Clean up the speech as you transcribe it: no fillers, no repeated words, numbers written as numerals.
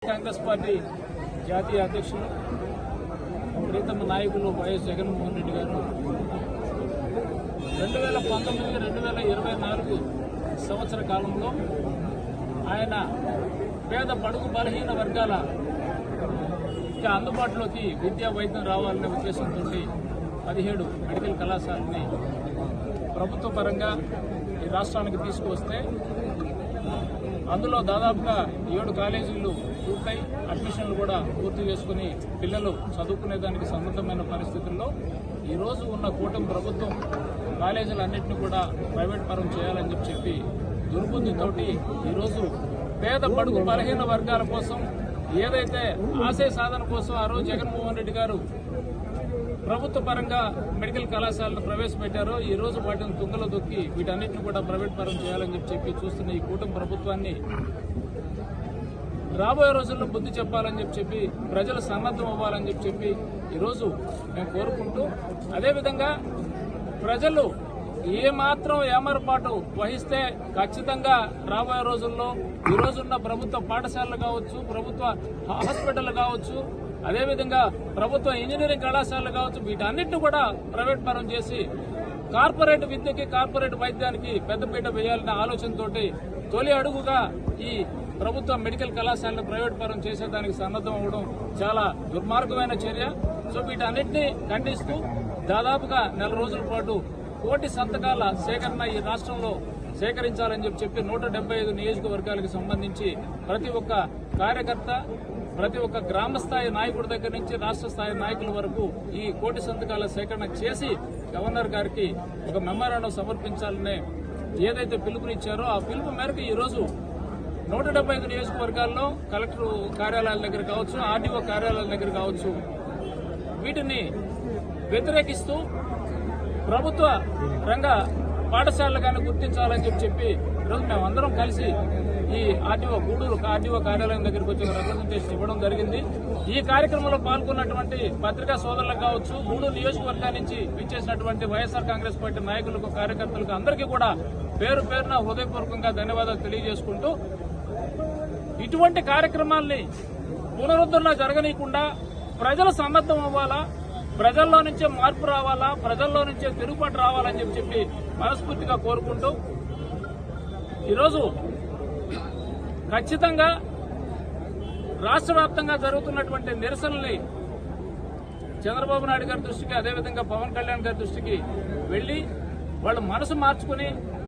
Congress party జాతీయ అధ్యక్షులు ప్రీతమ నాయకులు వైఎస్ జగన్మోహన్ రెడ్డి గారు 2019-2024 సంవత్సర కాలంలో ఆయన పేద బడుగు బలహీన వర్గాల అందుబాటులోకి విద్యా వైద్యం రావాలనే ఉద్దేశంతో 17 మెడికల్ కళాశాలని ప్రభుత్వ పరంగా ఈ రాష్ట్రానికి తీసుకువస్తే అందులో దాదాపుగా 7 కాలేజీలు పూర్తయి అడ్మిషన్లు కూడా పూర్తి చేసుకుని పిల్లలు చదువుకునేదానికి సన్నద్ధమైన పరిస్థితుల్లో ఈరోజు ఉన్న కూటమి ప్రభుత్వం కాలేజీలన్నింటినీ కూడా ప్రైవేట్ పరం చేయాలని చెప్పి దుర్బుద్ధితోటి ఈరోజు పేద బడుగు బలహీన వర్గాల కోసం ఏదైతే ఆశయ సాధన కోసం ఆ రోజు జగన్మోహన్ రెడ్డి గారు ప్రభుత్వ పరంగా మెడికల్ కళాశాలను ప్రవేశపెట్టారో ఈ రోజు వాటిని తుంగలో దొక్కి వీటన్నిటిని కూడా ప్రైవేట్ పరం చేయాలని చెప్పి చూస్తున్న ఈ కూటమి ప్రభుత్వాన్ని రాబోయే రోజుల్లో బుద్ధి చెప్పాలని చెప్పి ప్రజలు సన్నద్ధం అవ్వాలని చెప్పి ఈరోజు మేము కోరుకుంటూ అదేవిధంగా ప్రజలు ఏమాత్రం ఏమరపాటు వహిస్తే ఖచ్చితంగా రాబోయే రోజుల్లో ఈ రోజున్న ప్రభుత్వ పాఠశాలలు కావచ్చు, ప్రభుత్వ హాస్పిటల్ కావచ్చు, అదేవిధంగా ప్రభుత్వ ఇంజనీరింగ్ కళాశాలలు కావచ్చు, వీటన్నిటిని కూడా ప్రైవేట్ పరం చేసి కార్పొరేట్ విద్యకి కార్పొరేట్ వైద్యానికి పెద్దపీట వేయాలనే ఆలోచనతో తొలి అడుగుగా ఈ ప్రభుత్వ మెడికల్ కళాశాలను ప్రైవేట్ పరం చేసేదానికి సన్నద్ధం అవ్వడం చాలా దుర్మార్గమైన చర్య. సో వీటన్నిటిని ఖండిస్తూ దాదాపుగా 4 రోజుల పాటు 1 కోటి సంతకాల సేకరణ ఈ రాష్ట్రంలో సేకరించాలని చెప్పి 175 నియోజకవర్గాలకు సంబంధించి ప్రతి ఒక్క కార్యకర్త, ప్రతి ఒక్క గ్రామ స్థాయి నాయకుడి దగ్గర నుంచి రాష్ట్ర స్థాయి నాయకుల వరకు ఈ 1 కోటి సంతకాల సేకరణ చేసి గవర్నర్ గారికి ఒక మెమోరాండం సమర్పించాలనే ఏదైతే పిలుపునిచ్చారో ఆ పిలుపు మేరకు ఈరోజు 175 నియోజకవర్గాల్లో కలెక్టర్ కార్యాలయాల దగ్గర కావచ్చు, ఆర్డీఓ కార్యాలయాల దగ్గర కావచ్చు, వీటిని వ్యతిరేకిస్తూ ప్రభుత్వ రంగ పాఠశాలలు కానీ గుర్తించాలని చెప్పి ఈరోజు మేమందరం కలిసి ఈ గూడూరు ఆర్డీఓ కార్యాలయం దగ్గరికి వచ్చి రిప్రజెంటేషన్ ఇవ్వడం జరిగింది. ఈ కార్యక్రమంలో పాల్గొన్నటువంటి పత్రికా సోదరులకు కావచ్చు, గూడూరు నియోజకవర్గం నుంచి విచ్చేసినటువంటి వైఎస్ఆర్ కాంగ్రెస్ పార్టీ నాయకులకు, కార్యకర్తలకు అందరికీ కూడా పేరు పేరున హృదయపూర్వకంగా ధన్యవాదాలు తెలియజేసుకుంటూ ఇటువంటి కార్యక్రమాల్ని పునరుద్ధరణ జరగనీయకుండా ప్రజలు సన్నద్ధం అవ్వాలా, ప్రజల్లో నుంచే మార్పు రావాలా, ప్రజల్లో నుంచే తిరుగుబాటు రావాలని చెప్పి మనస్ఫూర్తిగా కోరుకుంటూ ఈరోజు ఖచ్చితంగా రాష్ట్ర వ్యాప్తంగా జరుగుతున్నటువంటి నిరసనల్ని చంద్రబాబు నాయుడు గారి దృష్టికి, అదేవిధంగా పవన్ కళ్యాణ్ గారి దృష్టికి వెళ్లి వాళ్ళు మనసు మార్చుకుని